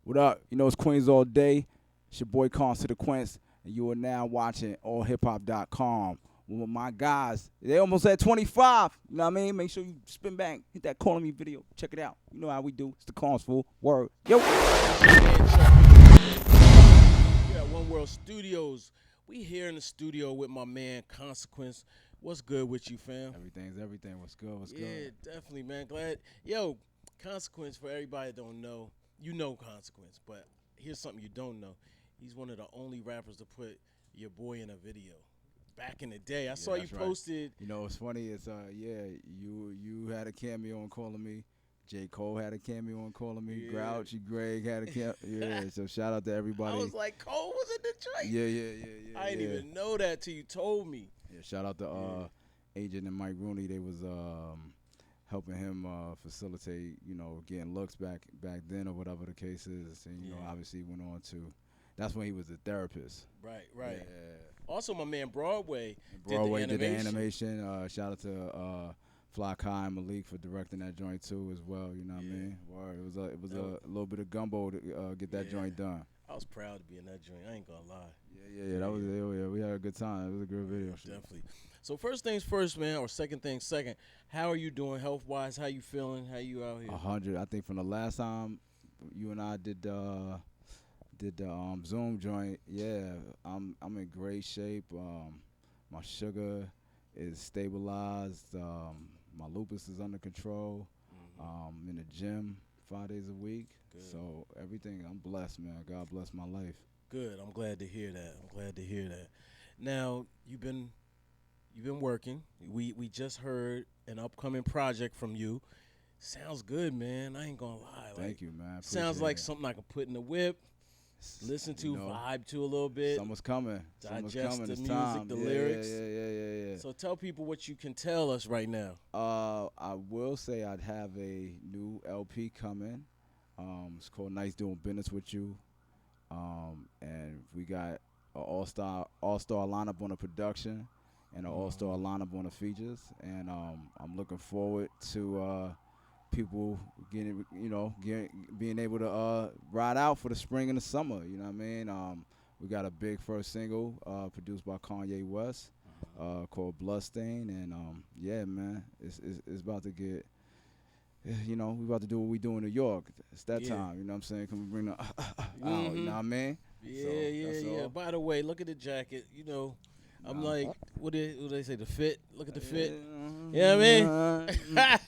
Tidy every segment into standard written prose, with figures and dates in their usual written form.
What up? You know it's Queens all day. It's your boy Consequence, and you are now watching allhiphop.com. With my guys, they almost at 25. You know what I mean? Make sure you spin back, hit that Calling Me video. Check it out. You know how we do. It's the Cons Fool. Word. Yo. Here at One World Studios. We here in the studio with my man Consequence. What's good with you, fam? Everything's everything. What's good? What's Yeah, good? definitely, man. Glad. Yo, Consequence, for everybody that don't know, you know Consequence, but here's something you don't know. He's one of the only rappers to put your boy in a video. Back in the day, I saw you that's right. posted. You know what's funny is you had a cameo on Calling Me. J. Cole had a cameo on Calling Me. Yeah. Grouchy Greg had a cameo. Yeah, so shout out to everybody. I was like, Cole was in Detroit. Yeah. I didn't even know that till you told me. Yeah, shout out to Agent and Mike Rooney. They was helping him facilitate, getting looks back then or whatever the case is. And obviously went on to. That's when he was a therapist. Right. Yeah. Also, my man Broadway, Broadway did the animation. Shout out to Fly Kai and Malik for directing that joint too as well. You know what I mean? Word. It was a little bit of gumbo to get that joint done. I was proud to be in that joint. I ain't gonna lie. Yeah. That was we had a good time. It was a good video. Definitely. So first things first, man, or second things second. How are you doing health wise? How you feeling? How you out here? 100. I think from the last time you and I did the Zoom joint, I'm in great shape. My sugar is stabilized. My lupus is under control. I'm in the gym 5 days a week. Good. So everything, I'm blessed, man. God bless my life. Good. I'm glad to hear that. Now you've been working. We just heard an upcoming project from you. Sounds good, man. I ain't gonna lie. Thank you, man. Sounds Appreciate like it. something I can put in the whip, listen to, vibe to a little bit. Summer's coming. Digest the It's music, time. the lyrics. Yeah. So tell people what you can tell us right now. I will say I'd have a new LP coming. It's called Nice Doing Business with You. And we got an all-star lineup on the production and an all-star lineup on the features. And I'm looking forward to people being able to ride out for the spring and the summer. You know what I mean? We got a big first single produced by Kanye West called Bloodstain, and man, it's about to get. We about to do what we do in New York. It's that time. You know what I'm saying? Can we bring the out? You know what I mean? Yeah. By the way, look at the jacket. I'm like, what do they say? The fit. Look at the fit. You know what I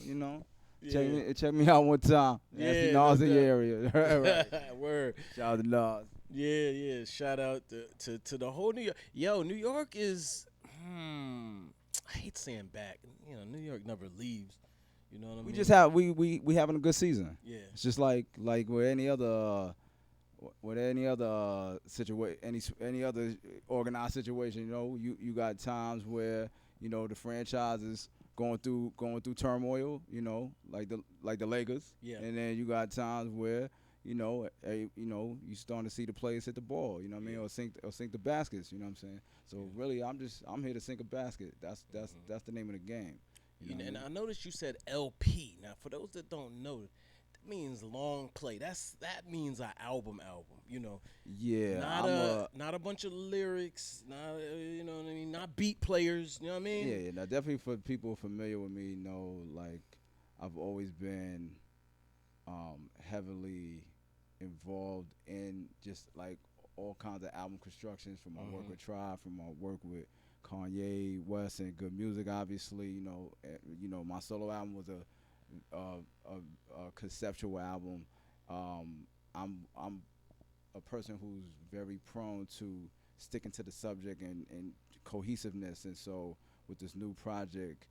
mean? Check me out one time. Yeah, Nas no in doubt. your area. Right. Word. Shout out to Nas. Yeah. Shout out to the whole New York. Yo, New York is. I hate saying back. New York never leaves. You know what I mean? We just have we having a good season. Yeah. It's just like with any other situation, any other organized situation. You got times where the franchise is going through turmoil. Like the Lakers. Yeah. And then you got times where you starting to see the players hit the ball. You know what I mean? Or sink the baskets. You know what I'm saying? So really, I'm here to sink a basket. That's the name of the game. And I noticed you said LP. Now, for those that don't know, that means long play. That means an album. Yeah. Not a bunch of lyrics. Not you know what I mean. Not beat players. You know what I mean? Yeah. Now, definitely for people familiar with me, like I've always been heavily involved in just like all kinds of album constructions, from my work with Tribe, from my work with Kanye West and Good Music. Obviously, my solo album was a conceptual album. I'm a person who's very prone to sticking to the subject and cohesiveness, and so with this new project,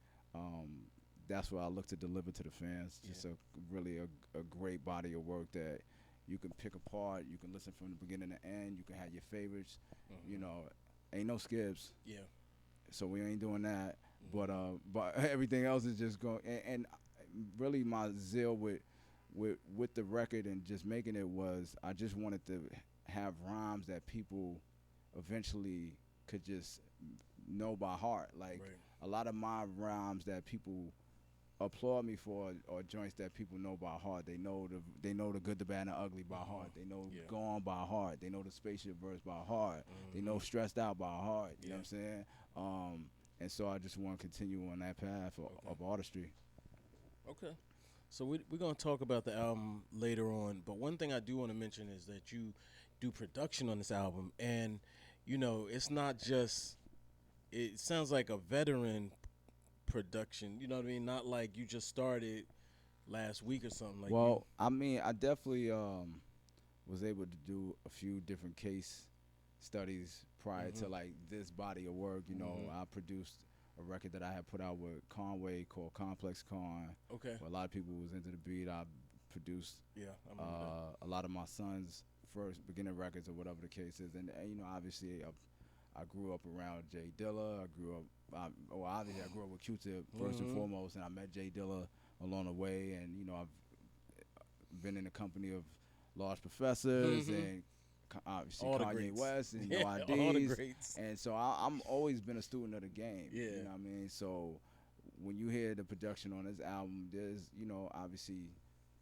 that's what I look to deliver to the fans. Just really a great body of work that you can pick apart. You can listen from the beginning to end. You can have your favorites. Ain't no skips. Yeah. So we ain't doing that. But everything else is just going. And really, my zeal with the record and just making it was, I just wanted to have rhymes that people eventually could just know by heart. Like a lot of my rhymes that people applaud me for are joints that people know by heart. They know the good, the bad, and the ugly by heart. They know Yeah. Gone by heart. They know the spaceship verse by heart. They know Mhm. Stressed Out by heart. You know Yeah. what I'm saying? And so I just want to continue on that path Okay. of artistry. Okay. So we're gonna talk about the album later on, but one thing I do want to mention is that you do production on this album, and it's not just. It sounds like a veteran production. You know what I mean? Not like you just started last week or something. Like you. Well, I mean, I definitely was able to do a few different case studies prior to Mhm. like this body of work. Mhm. I produced a record that I had put out with Conway called Complex Con, Okay. where a lot of people was into the beat. I produced Yeah, I remember that. a lot of my son's first beginning records or whatever the case is, and obviously I grew up around Jay Dilla. I grew up, obviously I grew up with Q-Tip first and Mhm. foremost, and I met Jay Dilla along the way, and I've been in the company of large professors Mhm. and obviously All the Kanye greats. West and Yeah, No all the IDs, greats. and so I'm always been a student of the game. Yeah. You know what I mean? So when you hear the production on this album, there's obviously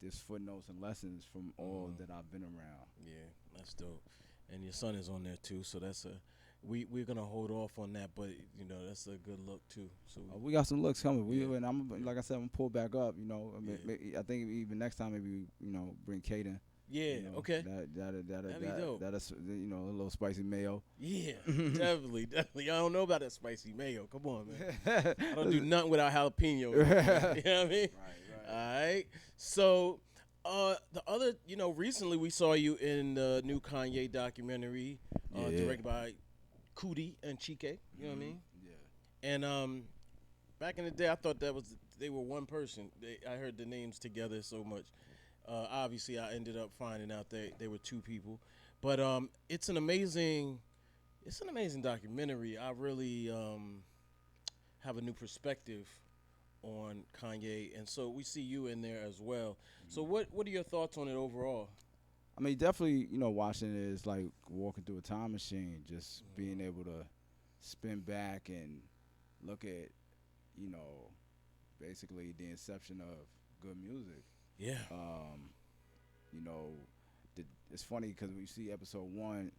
there's footnotes and lessons from all Mhm. that I've been around. Yeah, that's dope. And your son is on there too, so that's a. We're gonna hold off on that, but that's a good look too. So We got some looks coming. Yeah. And I'm Yeah. like I said, I'm gonna pull back up. Yeah. I think even next time maybe bring Kaden. Yeah. Okay. That'd be dope. That's a little spicy mayo. Yeah. Definitely. Definitely. I don't know about that spicy mayo. Come on, man. I don't do nothing without jalapeno. You know what I mean? Right. All right. So, the other, recently we saw you in the new Kanye documentary, Yeah. directed by Cootie and Chike. You know what I mean? Yeah. And back in the day, I thought they were one person. I heard the names together so much. Obviously, I ended up finding out they were two people. But it's an amazing documentary. I really have a new perspective on Kanye, and so we see you in there as well. So what are your thoughts on it overall? I mean, definitely, watching it is like walking through a time machine. Just being able to spin back and look at, you know, basically the inception of good music. Yeah. Um, you know, it's funny because when you see episode one,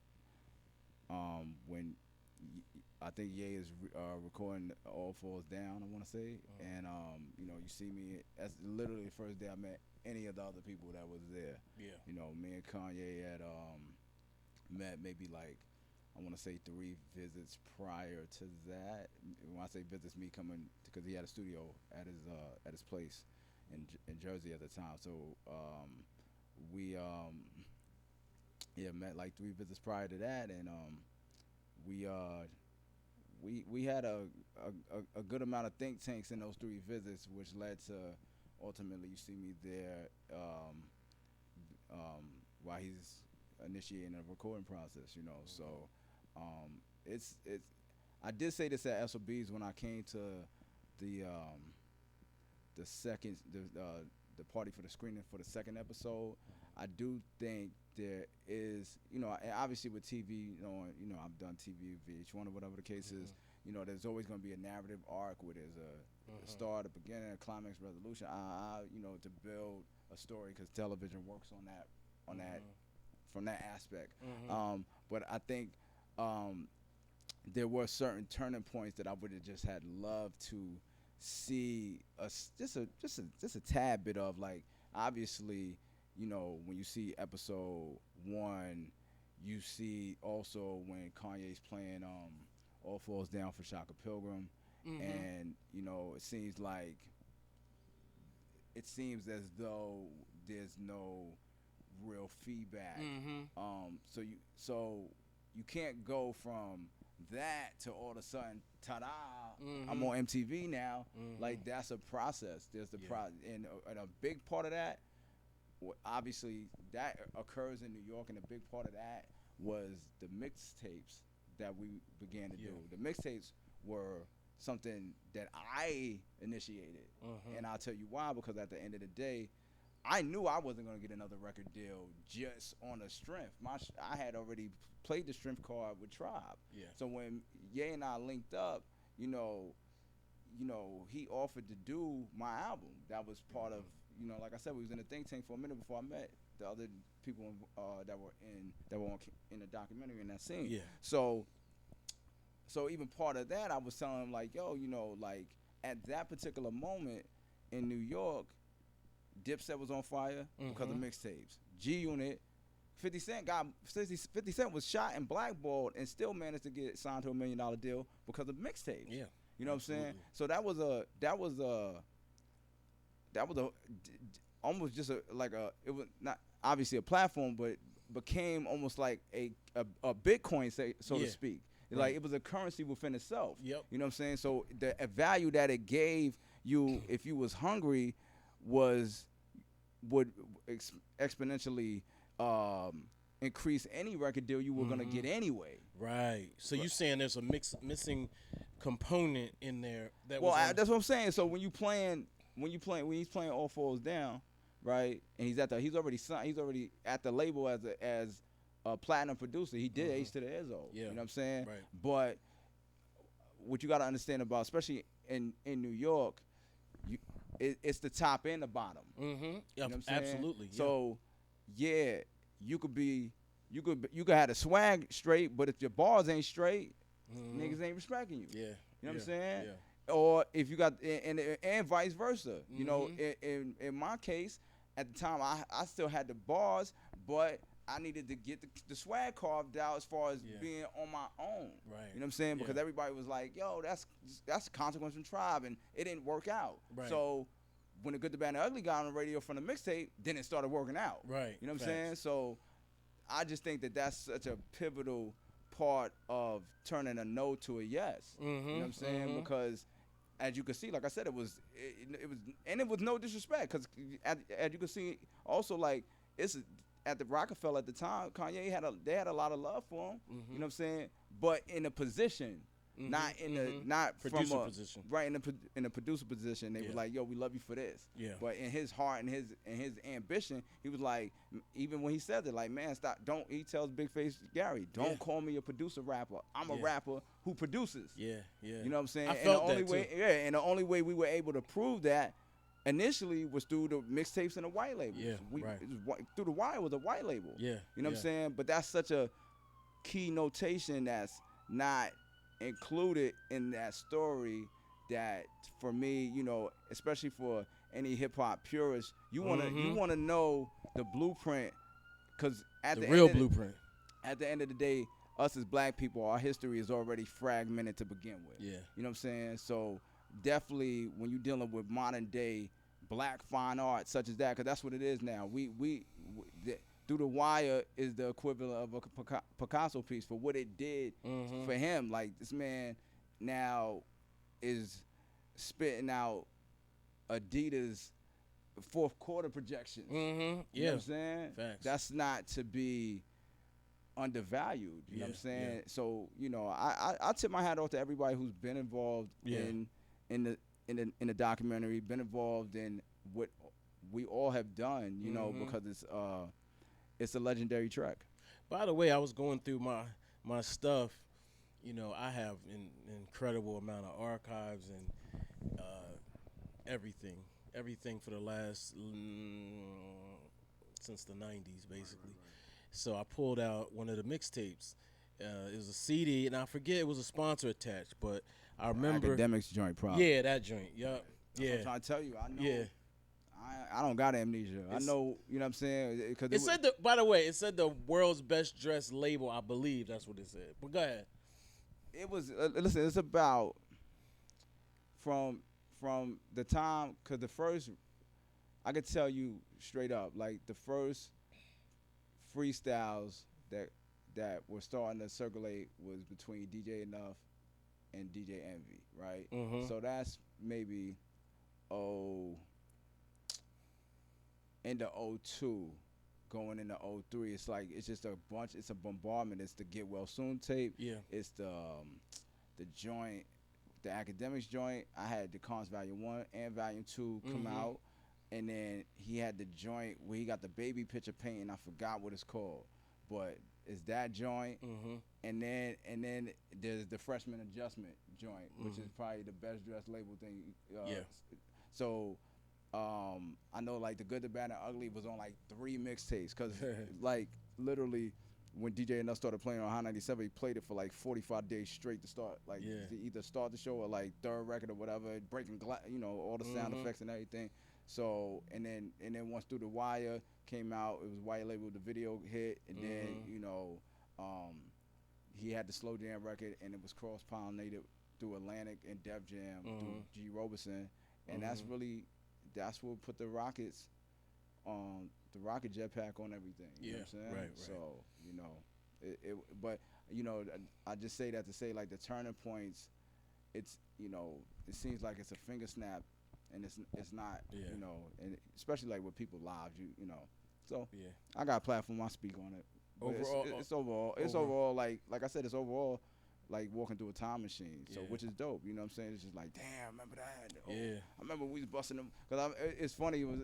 when I think Ye is recording All Falls Down, I want to say, and you see me. That's literally the first day I met any of the other people that was there. Yeah. Me and Kanye had met maybe like I want to say 3 visits prior to that. When I say visits, me coming because he had a studio at his place in Jersey at the time. So we met like 3 visits prior to that, and we we had a good amount of think tanks in those 3 visits, which led to ultimately you see me there while he's initiating a recording process. So it's I did say this at SOBs when I came to the the party for the screening for the second episode. I do think there is, obviously with TV, I've done TV, VH1 or whatever the case is. There's always going to be a narrative arc where there's a start, a beginning, a climax, resolution. To build a story because television works on that from that aspect. But I think there were certain turning points that I would have just had loved to see just a tad bit of, like, obviously, when you see episode 1, you see also when Kanye's playing All Falls Down for Shaka Pilgrim, and it seems as though there's no real feedback. So you can't go from that to all of a sudden, ta-da! I'm on MTV now. Like, that's a process. There's the process, and a big part of that, obviously, that occurs in New York, and a big part of that was the mixtapes that we began to do. The mixtapes were something that I initiated, and I'll tell you why. Because at the end of the day, I knew I wasn't going to get another record deal just on a strength. I had already played the strength card with Tribe. Yeah. So when Ye and I linked up, he offered to do my album. That was part of, like I said, we was in a think tank for a minute before I met the other people in the documentary in that scene. Yeah. So even part of that, I was telling him like, yo, like at that particular moment in New York, Dipset was on fire because of mixtapes. G Unit, 50 Cent was shot and blackballed and still managed to get signed to $1 million deal because of mixtapes. Yeah. You know what I'm saying? So that was almost just it was not obviously a platform, but became almost like a Bitcoin, so to speak. Right. Like it was a currency within itself. Yep. You know what I'm saying? So the value that it gave you if you was hungry would exponentially increase any record deal you were gonna get anyway. Right. So you saying there's a missing component in there that that's what I'm saying. So when he's playing All Falls Down, right? And he's already signed, he's already at the label as a platinum producer. He did Ace to the Izzo. Yeah. You know what I'm saying? Right. But what you got to understand about, especially in New York, it's the top and the bottom. Mm-hmm. You know what I'm saying? Absolutely. Yeah. So yeah, you could have the swag straight, but if your bars ain't straight, niggas ain't respecting you. Yeah. You know what I'm saying? Yeah. Or if you got and vice versa. You know, in my case, at the time I still had the bars, but I needed to get the swag carved out as far as being on my own. Right. You know what I'm saying? Because everybody was like, yo, that's Consequence from Tribe, and it didn't work out. Right. So when the Good, the Bad, and the Ugly got on the radio from the mixtape, then it started working out. Right. You know what I'm saying? So I just think that that's such a pivotal part of turning a no to a yes. You know what I'm saying? Because as you can see, like I said, it was no disrespect, because as you can see, also like at the Rockefeller at the time, Kanye they had a lot of love for him. You know what I'm saying? But in a position, not producer from position, right in a producer position. They were like, yo, we love you for this. Yeah. But in his heart and his ambition, he was like, even when he said it, like, man, stop! Don't. He tells Big Face Gary, don't call me a producer rapper. I'm a rapper who produces. Yeah. Yeah. You know what I'm saying? I felt and the only that way, too. and the only way we were able to prove that initially was through the mixtapes and the white labels. Yeah, right. Through the Wire was a white label. Yeah. You know what I'm saying? But that's such a key notation that's not included in that story, that for me, especially for any hip hop purist, you wanna know the blueprint, because at the real end blueprint. At the end of the day, us as black people, our history is already fragmented to begin with. Yeah. You know what I'm saying? So definitely when you're dealing with modern day black fine art such as that, because that's what it is now. We Through the Wire is the equivalent of a Picasso piece for what it did for him. Like, this man now is spitting out Adidas fourth quarter projections. You know what I'm saying? Facts. That's not to be undervalued. You know what I'm saying? Yeah. So, I tip my hat off to everybody who's been involved in the documentary, been involved in what we all have done, because it's a legendary track. By the way, I was going through my stuff. I have an incredible amount of archives and everything for the last since the 90s, basically. Right. So I pulled out one of the mixtapes. It was a CD, and I forget it was a sponsor attached, but I remember Academics joint, probably. Yeah, that joint. Yup. Yeah. I'm trying to tell you, I know. Yeah. I don't got amnesia. I know, you know what I'm saying? It said by the way, it said the world's best dressed label. I believe that's what it said. But go ahead. It was listen. It's about from the time, because the first, I could tell you straight up, like the first freestyles that were starting to circulate was between DJ Enough and DJ Envy, right? So that's maybe into 02, going into 03. It's like, it's just it's a bombardment. It's the Get Well Soon tape. Yeah. It's the joint, the Academics joint. I had the Cons Volume 1 and Volume 2 come out. And then he had the joint where he got the baby picture painting. I forgot what it's called. but it's that joint, Mm-hmm. and then there's the Freshman Adjustment joint, which is Mm-hmm. probably the best dressed label thing. Yeah. So I know like the Good, the Bad, and Ugly was on like 3 mixtapes, cause like literally when DJ and us started playing on High 97, he played it for like 45 days straight to start, like Yeah. to either start the show or like third record or whatever, breaking all the sound Mm-hmm. effects and everything. So and then once Through the Wire came out, it was white label, the video hit, and then Mm-hmm. um, he had the Slow Jam record, and it was cross pollinated through Atlantic and Def Jam through Mm-hmm. G Roberson, and Mm-hmm. that's what put the Rockets the rocket jetpack on everything. You know Yeah. what I'm saying? Right. Right. So but I just say that to say like the turning points. It's it seems like it's a finger snap, and it's not. Yeah. And especially like with people lives, So Yeah. I got a platform. I speak on it. But Overall. it's overall. It's Over. overall like I said. It's overall like walking through a time machine. So Yeah. which is dope. You know what I'm saying? It's just like damn, remember that? Oh, Yeah. I remember we was busting them because it's funny. It was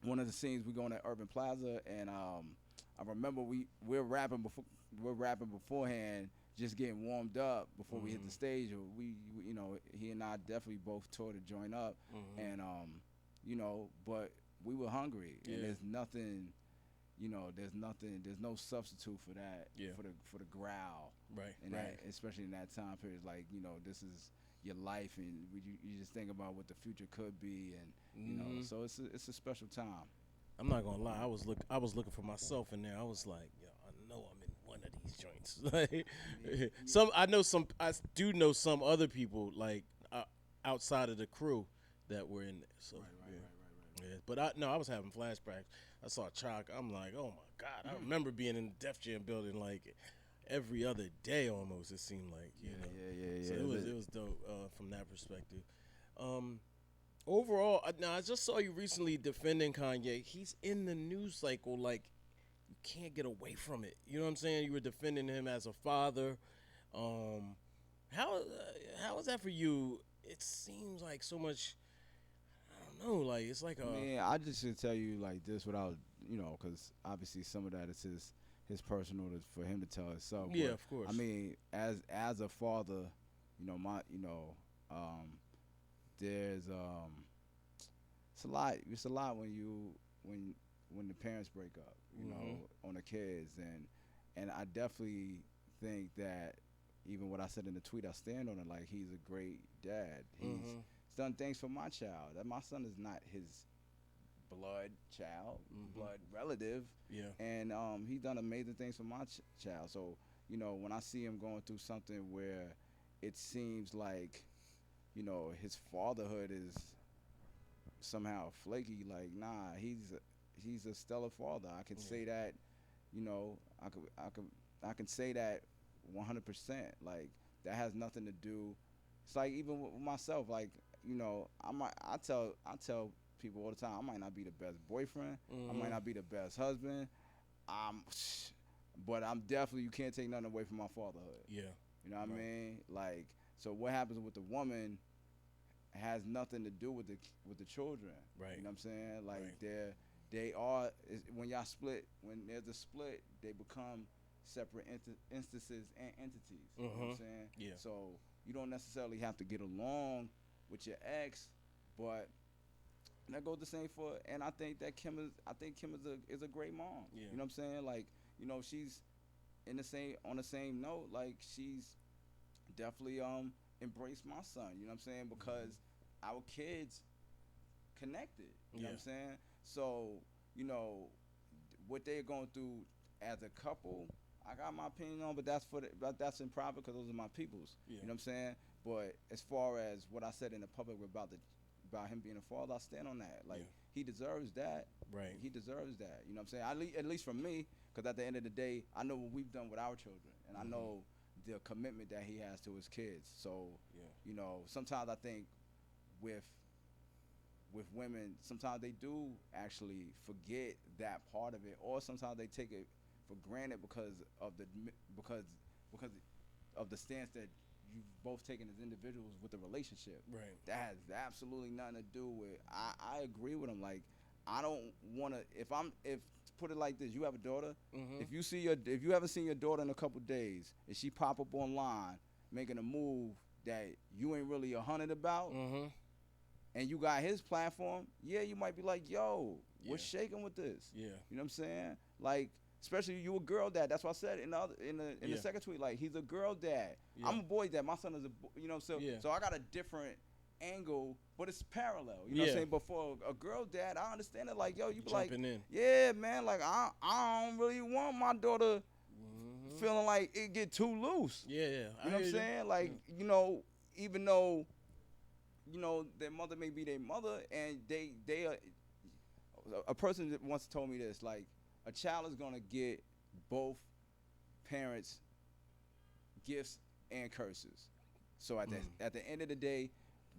one of the scenes we going at Urban Plaza, and I remember we're rapping beforehand, just getting warmed up before we hit the Mm-hmm. stage. Or he and I definitely both tore to join up, Mm-hmm. and but we were hungry, Yeah. and there's no substitute for that, Yeah. for the growl, Right. and Right. that, especially in that time period, like this is your life, and you just think about what the future could be, and Mm-hmm. so it's a special time. I'm not gonna lie. I was looking for myself in there. I was like, yo, I know I'm in one of these joints. Like, I do know some other people like outside of the crew that were in there. So yeah. Yeah. But I was having flashbacks. I saw Chalk. I'm like, oh my god. I remember being in the Def Jam building like every other day almost. It seemed like Yeah. So it was dope from that perspective. Um, Overall, now I just saw you recently defending Kanye. He's in the news cycle like you can't get away from it. You know what I'm saying? You were defending him as a father. Um, how is that for you? It seems like so much. I don't know. Like it's like I mean, I just should tell you like this without, because obviously some of that is his personal for him to tell himself. yeah, But of course. I mean, as a father, my there's it's a lot when the parents break up, on the kids, and I definitely think that even what I said in the tweet, I stand on it. Like he's a great dad. Mm-hmm. He's done things for my child. That my son is not his blood child, blood relative, Yeah. and he done amazing things for my child. So when I see him going through something where it seems like his fatherhood is somehow flaky, like nah, he's a stellar father. I can say that, I can say that 100%. Like that has nothing to do. It's like even with myself, like I tell people all the time, I might not be the best boyfriend, I might not be the best husband, I'm, but I'm definitely, you can't take nothing away from my fatherhood. Yeah. You know what I Right. mean? Like, so what happens with the woman has nothing to do with the children. Right. You know what I'm saying? Like Right. they are when y'all split, when there's a split, they become separate instances and entities. You know what I'm saying? Yeah. So you don't necessarily have to get along with your ex, but that goes the same for. And I think Kim is a great mom. Yeah. You know what I'm saying? Like she's in the same on the same note. Like she's definitely embraced my son. You know what I'm saying? Because our kids connected. You know what I'm saying? So what they're going through as a couple, I got my opinion on, but that's in private because those are my peoples. Yeah. You know what I'm saying? But as far as what I said in the public about him being a father, I stand on that. Like he deserves that. Right. He deserves that. You know what I'm saying? At least for me, because at the end of the day, I know what we've done with our children, and I know the commitment that he has to his kids. So sometimes I think with women, sometimes they do actually forget that part of it, or sometimes they take it for granted because because of the stance that you've both taken as individuals with the relationship. Right. That has absolutely nothing to do with. I agree with him. Like I don't want to. If put it like this: you have a daughter. Mhm. If you haven't seen your daughter in a couple days, and she pop up online making a move that you ain't really 100 about, Mhm. and you got his platform, yeah, you might be like, yo, what's Yeah. shaking with this? Yeah. You know what I'm saying? Like, especially you a girl dad. That's what I said in the Yeah. second tweet. Like, he's a girl dad. Yeah. I'm a boy dad. My son is you know, Yeah. so I got a different angle, but it's parallel. You know what I'm Yeah. saying? But for a girl dad, I understand it. Like, yo, you be like, Jumping in. yeah, man. Like, I don't really want my daughter Mhm. feeling like it get too loose. Yeah. Yeah. You know what I'm saying? Like, you know, even though, you know, their mother may be their mother, and they are, a person that once told me this, like, a child is gonna get both parents gifts and curses. So at the end of the day,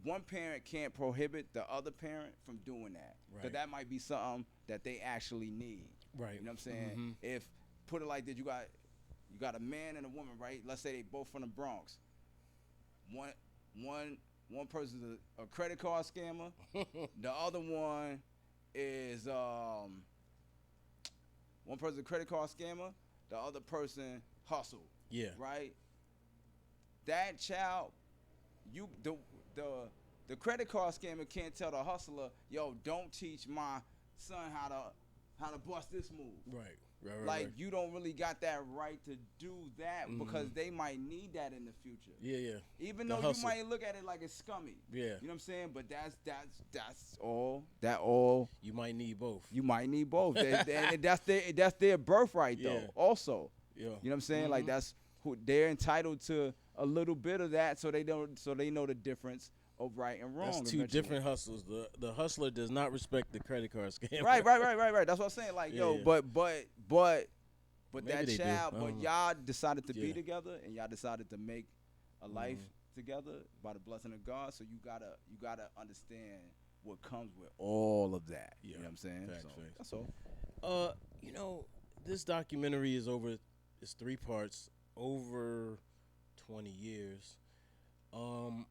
one parent can't prohibit the other parent from doing that. Because Right. that might be something that they actually need. Right. You know what I'm saying? Mhm. If put it like this, you got a man and a woman, right? Let's say they both from the Bronx. One one person's a credit card scammer. The other one is one person's a credit card scammer. The other person hustle, Yeah. right? That child, you the credit card scammer can't tell the hustler, yo, don't teach my son how to bust this move. Right. Right. Right. Like, right. you don't really got that right to do that because Mhm. they might need that in the future. Yeah. Yeah. Even The though hustle. you might look at it like it's scummy. Yeah. You know what I'm saying? But that's all You might need both. you might need both. And that's their birthright though. Yeah. Also, Yeah. you know what I'm saying? Like, Mhm. that's who they're entitled to a little bit of that, so they know the difference of right and wrong. That's two eventually. different hustles. The hustler does not respect the credit card scam. Right. That's what I'm saying. Like, Yeah, yo, yeah. but Maybe that they do. child, I but don't know. y'all decided to be Yeah. together, and y'all decided to make a life Mhm. together by the blessing of God. So you gotta understand what comes with all of that. Yeah. You know what I'm saying? Facts, So, facts. that's all. You know, this documentary is over. It's 3 parts, over 20 years. Um,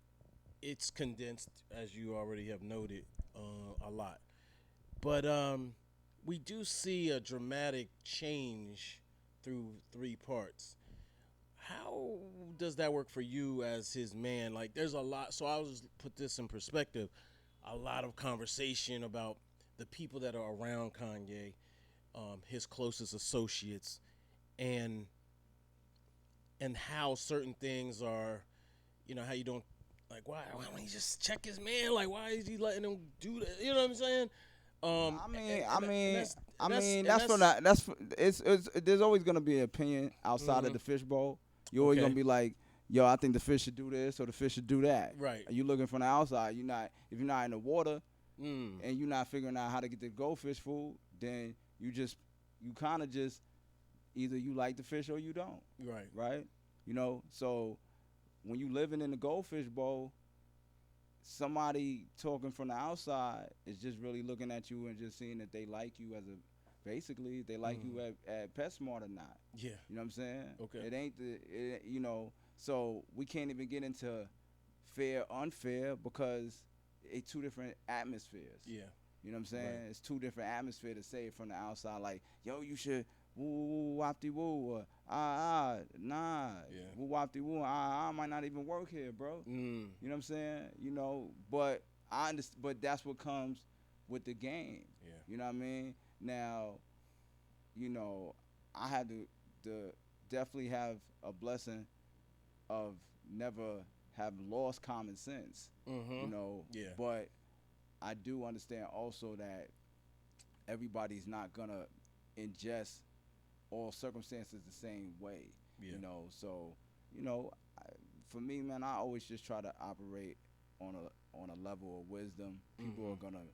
it's condensed, as you already have noted, a lot. But we do see a dramatic change through 3 parts. How does that work for you as his man? Like, there's a lot. So I'll just put this in perspective. A lot of conversation about the people that are around Kanye, his closest associates, and how certain things are, how you don't, like, why don't he just check his man? Like, why is he letting him do that? You know what I'm saying? There's always gonna be an opinion outside of the fishbowl. You're always Okay. gonna be like, yo, I think the fish should do this or the fish should do that. Right. You looking from the outside. If you're not in the water Mm. and you're not figuring out how to get the goldfish food, then you kind of just either you like the fish or you don't, Right. right? So when you living in the goldfish bowl, somebody talking from the outside is just really looking at you and just seeing that they like you basically they like you at PetSmart or not. Yeah. You know what I'm saying? Okay. It ain't so we can't even get into fair, unfair because it's two different atmospheres. Yeah. You know what I'm saying? Right. It's two different atmospheres to say it from the outside, like, yo, you should woo woo wopty woo or nah. Yeah. Woo wopty woo, I might not even work here, bro. Mm. You know what I'm saying? But I understand, but that's what comes with the game. Yeah. You know what I mean? Now, I had to definitely have a blessing of never have lost common sense. Mm-hmm. Yeah. But I do understand also that everybody's not gonna ingest all circumstances the same way. Yeah. So for me, man, I always just try to operate on a level of wisdom. People are gonna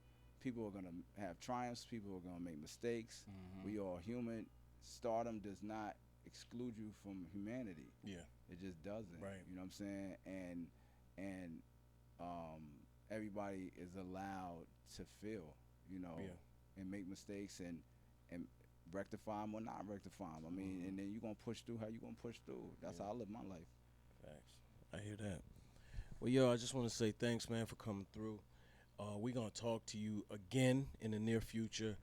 have triumphs. People are gonna make mistakes. We are human. Stardom does not exclude you from humanity. Yeah. It just doesn't. Right. You know what I'm saying? And everybody is allowed to feel, and make mistakes and rectify them or not rectify them. I mean, and then you're going to push through how you're going to push through. That's how I live my life. Facts. I hear that. Well, yo, I just want to say thanks, man, for coming through. We're going to talk to you again in the near future.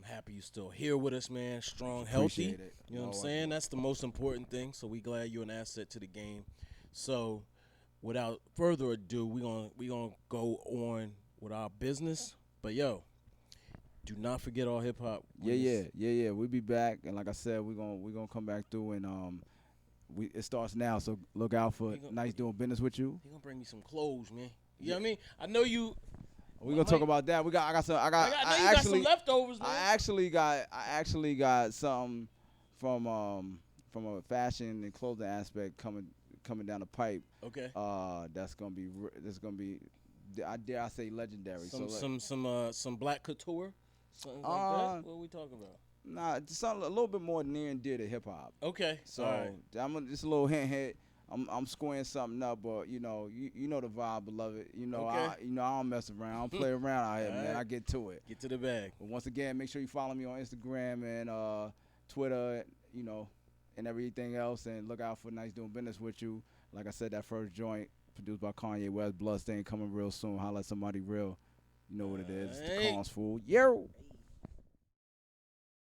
Happy you still here with us, man. Strong, healthy. Appreciate it. You know what I'm Lord, saying? That's the most important thing. So we glad you're an asset to the game. So without further ado, we gonna go on with our business. But yo, do not forget all hip hop. yeah. We be back, and like I said, we gonna come back through, and it starts now. So look out for Nice doing business with you. He gonna bring me some clothes, man. You know what I mean? I know you. We gonna talk about that. I got some. I I know you got some leftovers, man. I actually got something from a fashion and clothing aspect coming down the pipe. Okay. That's gonna be I dare I say legendary. Some black couture, something like that. What are we talking about? Nah, just something a little bit more near and dear to hip hop. Okay. So all right. just a little hint. I'm squaring something up, but you know the vibe, beloved. Okay. I don't mess around. I don't play around out here, man. right. I get to it. Get to the bag. But once again, make sure you follow me on Instagram and Twitter, and everything else, and look out for Nice doing business with you. Like I said, that first joint produced by Kanye West, Bloodstain, coming real soon. Holla at somebody real. You know what it is. It's the Cons Fool. Yo.